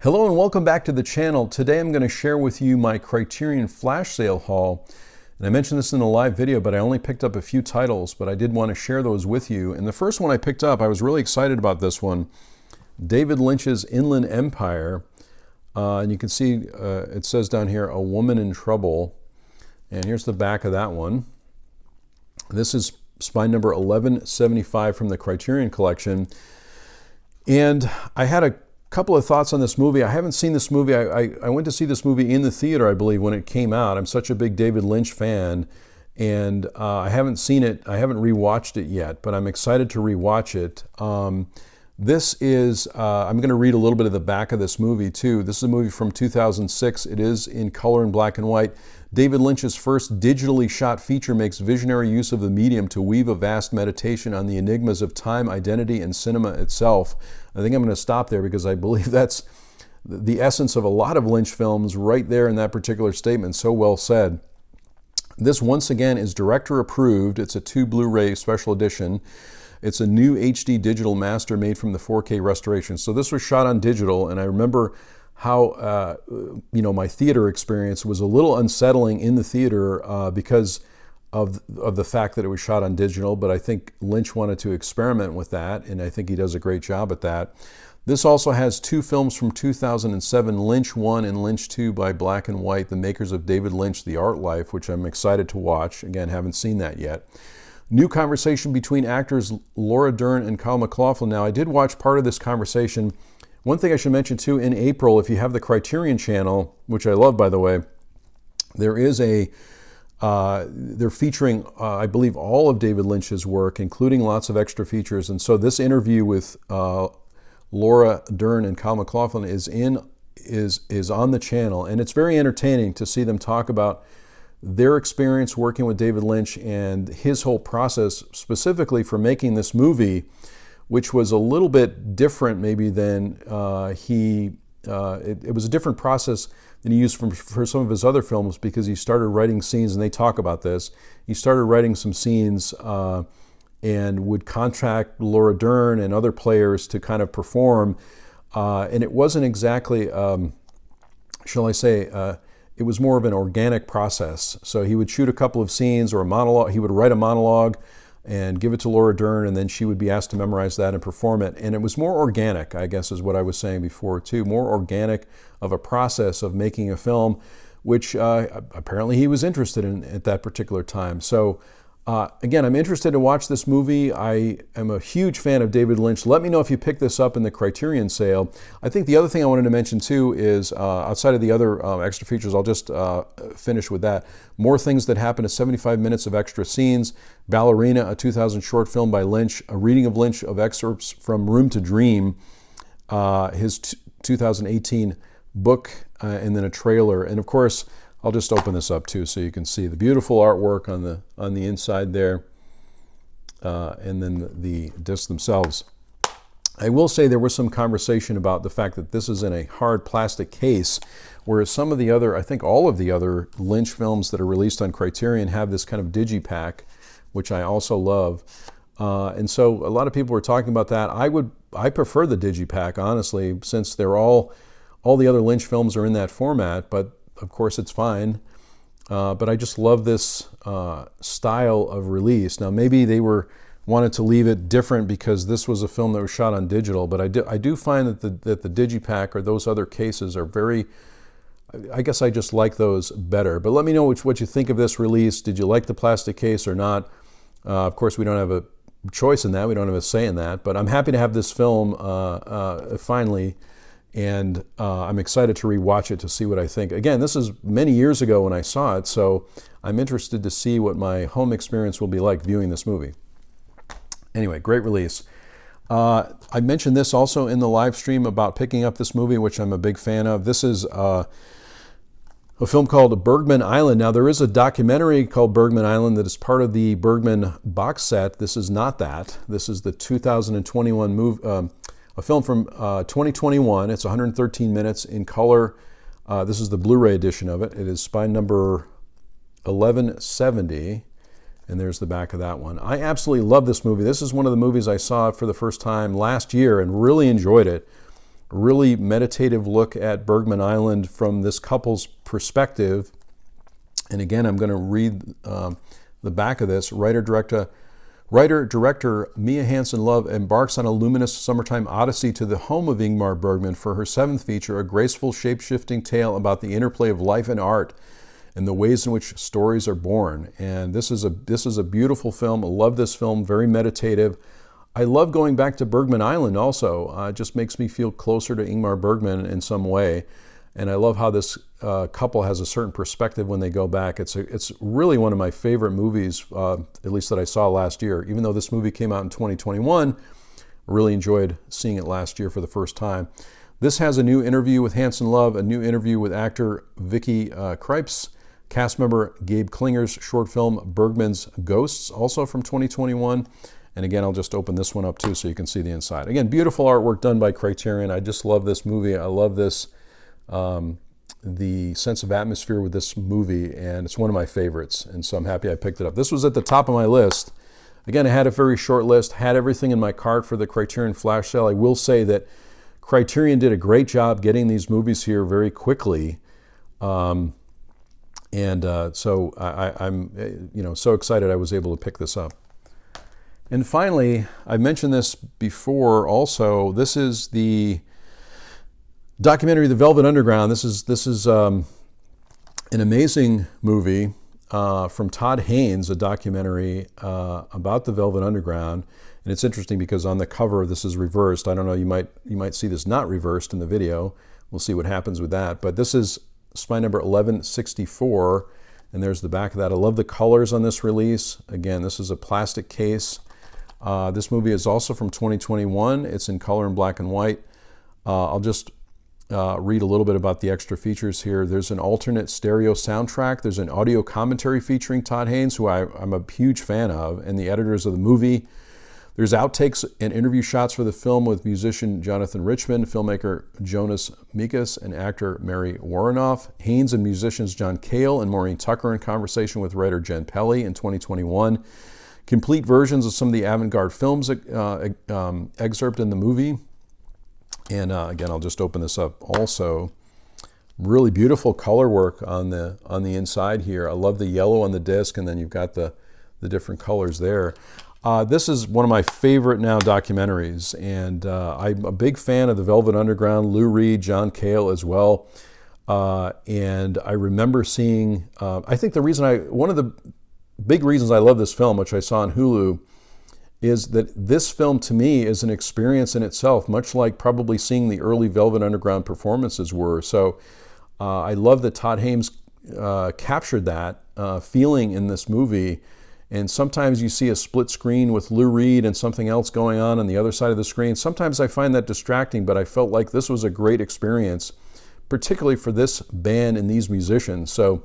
Hello and welcome back to the channel. Today I'm going to share with you my Criterion flash sale haul. And I mentioned this in a live video, but I only picked up a few titles, but I did want to share those with you. And the first one I picked up, I was really excited about this one. David Lynch's Inland Empire. And you can see it says down here, A Woman in Trouble. And here's the back of that one. This is spine number 1175 from the Criterion collection. And I had a couple of thoughts on this movie. I haven't seen this movie. I went to see this movie in the theater, I believe, when it came out. I'm such a big David Lynch fan, and I haven't seen it. I haven't rewatched it yet, but I'm excited to rewatch it. This is, I'm going to read a little bit of the back of this movie too. This is a movie from 2006. It is in color and black and white. David Lynch's first digitally shot feature makes visionary use of the medium to weave a vast meditation on the enigmas of time, identity, and cinema itself. I think I'm going to stop there because I believe that's the essence of a lot of Lynch films right there in that particular statement. So well said. This, once again, is director approved. It's a 2 Blu-ray special edition. It's a new HD digital master made from the 4K restoration. So this was shot on digital, and I remember how my theater experience was a little unsettling in the theater because of the fact that it was shot on digital, but I think Lynch wanted to experiment with that, and I think he does a great job at that. This also has 2 films from 2007, Lynch 1 and Lynch 2 by Black and White, the makers of David Lynch, The Art Life, which I'm excited to watch. Again, haven't seen that yet. New conversation between actors Laura Dern and Kyle MacLachlan. Now, I did watch part of this conversation. One thing I should mention too, in April, if you have the Criterion channel, which I love, by the way, there is they're featuring, I believe, all of David Lynch's work, including lots of extra features. And so this interview with Laura Dern and Kyle MacLachlan is on the channel, and it's very entertaining to see them talk about their experience working with David Lynch and his whole process, specifically for making this movie, which was a little bit different maybe than it was a different process than he used for some of his other films, because he started writing scenes, and they talk about this. He started writing some scenes and would contract Laura Dern and other players to kind of perform. And it wasn't exactly, shall I say, it was more of an organic process. So he would shoot a couple of scenes or a monologue. He would write a monologue and give it to Laura Dern, and then she would be asked to memorize that and perform it. And it was more organic, I guess, is what I was saying before too, more organic of a process of making a film, which apparently he was interested in at that particular time. So again, I'm interested to watch this movie. I am a huge fan of David Lynch. Let me know if you pick this up in the Criterion sale. I think the other thing I wanted to mention too is, outside of the other extra features, I'll just finish with that. More things that happen, 75 minutes of extra scenes. Ballerina, a 2000 short film by Lynch, a reading of Lynch of excerpts from Room to Dream, his 2018 book, and then a trailer. And of course, I'll just open this up too so you can see the beautiful artwork on the inside there, and then the discs themselves. I will say there was some conversation about the fact that this is in a hard plastic case, whereas some of the other, I think all of the other Lynch films that are released on Criterion have this kind of digipack, which I also love. And so a lot of people were talking about that. I prefer the digipack, honestly, since they're all the other Lynch films are in that format, but of course it's fine. But I just love this style of release. Now maybe they wanted to leave it different because this was a film that was shot on digital, but I do find that the digipack or those other cases are very, I guess I just like those better. But let me know what you think of this release. Did you like the plastic case or not? Of course, we don't have a choice in that. We don't have a say in that. But I'm happy to have this film finally. And I'm excited to rewatch it to see what I think. Again, this is many years ago when I saw it, so I'm interested to see what my home experience will be like viewing this movie. Anyway, great release. I mentioned this also in the live stream about picking up this movie, which I'm a big fan of. This is a film called Bergman Island. Now, there is a documentary called Bergman Island that is part of the Bergman box set. This is not that. This is the 2021 movie. A film from 2021. It's 113 minutes in color. This is the Blu-ray edition of it. It is spine number 1170, and there's the back of that one. I absolutely love this movie. This is one of the movies I saw for the first time last year and really enjoyed it. really meditative look at Bergman Island from this couple's perspective. And again, I'm going to read the back of this. Writer-director Mia Hansen-Løve embarks on a luminous summertime odyssey to the home of Ingmar Bergman for her 7th feature, a graceful, shape-shifting tale about the interplay of life and art and the ways in which stories are born. And this is a beautiful film. I love this film, very meditative. I love going back to Bergman Island also. It just makes me feel closer to Ingmar Bergman in some way. And I love how this couple has a certain perspective when they go back. It's really one of my favorite movies, at least that I saw last year. Even though this movie came out in 2021, I really enjoyed seeing it last year for the first time. This has a new interview with Hansen-Løve, a new interview with actor Vicky Krieps, cast member Gabe Klinger's short film Bergman's Ghosts, also from 2021. And again, I'll just open this one up too so you can see the inside. Again, beautiful artwork done by Criterion. I just love this movie. I love this, the sense of atmosphere with this movie, and it's one of my favorites, and so I'm happy I picked it up. This was at the top of my list. Again, I had a very short list, had everything in my cart for the Criterion flash sale. I will say that Criterion did a great job getting these movies here very quickly. So I'm so excited I was able to pick this up. And finally, I mentioned this before also, this is the documentary The Velvet Underground. This is an amazing movie from Todd Haynes, a documentary about the Velvet Underground. And it's interesting because on the cover this is reversed. I don't know, you might see this not reversed in the video. We'll see what happens with that. But this is spine number 1164, and there's the back of that. I love the colors on this release. Again, this is a plastic case. This movie is also from 2021. It's in color and black and white. I'll just read a little bit about the extra features here. There's an alternate stereo soundtrack. There's an audio commentary featuring Todd Haynes, who I'm a huge fan of, and the editors of the movie. There's outtakes and interview shots for the film with musician Jonathan Richman, filmmaker Jonas Mekas, and actor Mary Warrenoff. Haynes and musicians John Cale and Maureen Tucker in conversation with writer Jen Pelly in 2021. Complete versions of some of the avant-garde films excerpt in the movie. And again, I'll just open this up also. Really beautiful color work on the inside here. I love the yellow on the disc, and then you've got the different colors there. This is one of my favorite now documentaries, and I'm a big fan of the Velvet Underground, Lou Reed, John Cale as well. And I remember seeing, I think one of the big reasons I love this film, which I saw on Hulu, is that this film to me is an experience in itself, much like probably seeing the early Velvet Underground performances were. So I love that Todd Haynes captured that feeling in this movie. And sometimes you see a split screen with Lou Reed and something else going on the other side of the screen. Sometimes I find that distracting, but I felt like this was a great experience, particularly for this band and these musicians. So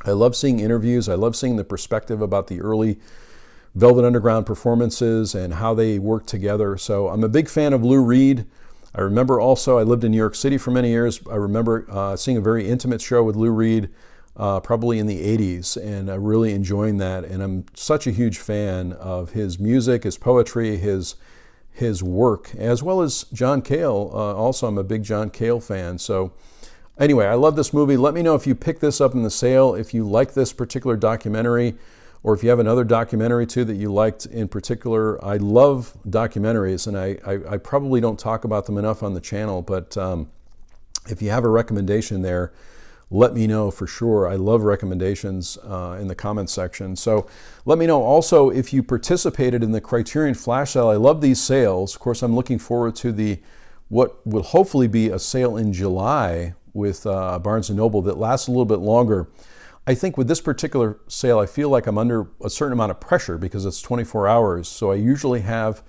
I love seeing interviews. I love seeing the perspective about the early Velvet Underground performances and how they work together. So I'm a big fan of Lou Reed. I remember also, I lived in New York City for many years. I remember seeing a very intimate show with Lou Reed probably in the 80s, and really enjoying that. And I'm such a huge fan of his music, his poetry, his work, as well as John Cale. Also, I'm a big John Cale fan. So anyway, I love this movie. Let me know if you pick this up in the sale, if you like this particular documentary, or if you have another documentary too that you liked in particular. I love documentaries, and I probably don't talk about them enough on the channel, but if you have a recommendation there, let me know for sure. I love recommendations in the comments section. So let me know also if you participated in the Criterion flash sale. I love these sales. Of course, I'm looking forward to what will hopefully be a sale in July with Barnes & Noble that lasts a little bit longer. I think with this particular sale, I feel like I'm under a certain amount of pressure because it's 24 hours. So I usually have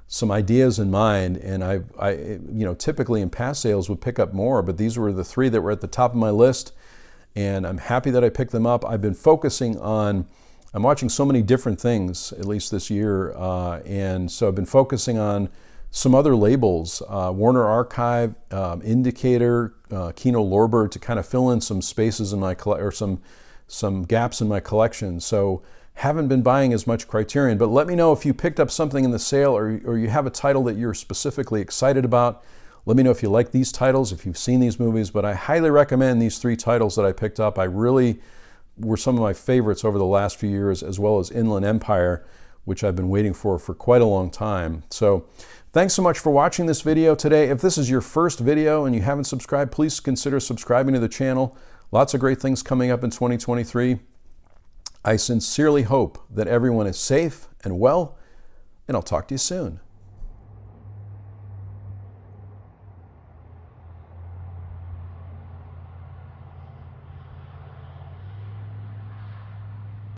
some ideas in mind, and I typically in past sales would pick up more, but these were the 3 that were at the top of my list, and I'm happy that I picked them up. I'm watching so many different things, at least this year, and so I've been focusing on some other labels, Warner Archive, Indicator, Kino Lorber, to kind of fill in some spaces in my some gaps in my collection. So haven't been buying as much Criterion, but let me know if you picked up something in the sale, or you have a title that you're specifically excited about. Let me know if you like these titles, if you've seen these movies, but I highly recommend these 3 titles that I picked up. I really were some of my favorites over the last few years, as well as Inland Empire, which I've been waiting for quite a long time. So thanks so much for watching this video today. If this is your first video and you haven't subscribed, please consider subscribing to the channel. Lots of great things coming up in 2023. I sincerely hope that everyone is safe and well, and I'll talk to you soon.